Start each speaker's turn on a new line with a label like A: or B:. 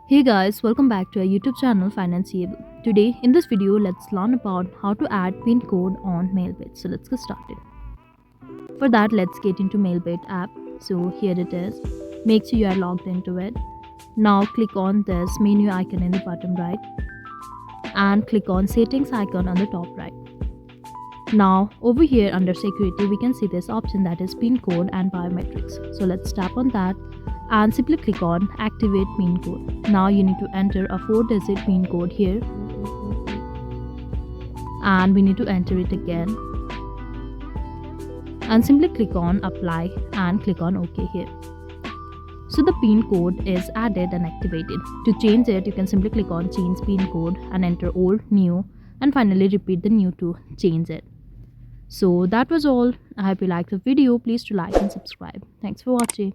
A: Hey guys, welcome back to our YouTube channel Financeable. Today in this video, let's learn about how to add pin code on Melbet. So let's get started. For that, let's get into Melbet app. So here it is. Make sure you are logged into it. Now click on this menu icon in the bottom right and click on settings icon on the top right. Now over here under security, we can see this option that is pin code and biometrics. So let's tap on that and simply click on activate pin code. Now you need to enter a 4-digit pin code here and we need to enter it again and simply click on apply and click on OK here. So the pin code is added and activated. To change it, you can simply click on change pin code and enter old, new, and finally repeat the new to change it. So that was all. I hope you liked the video. Please do like and subscribe. Thanks for watching.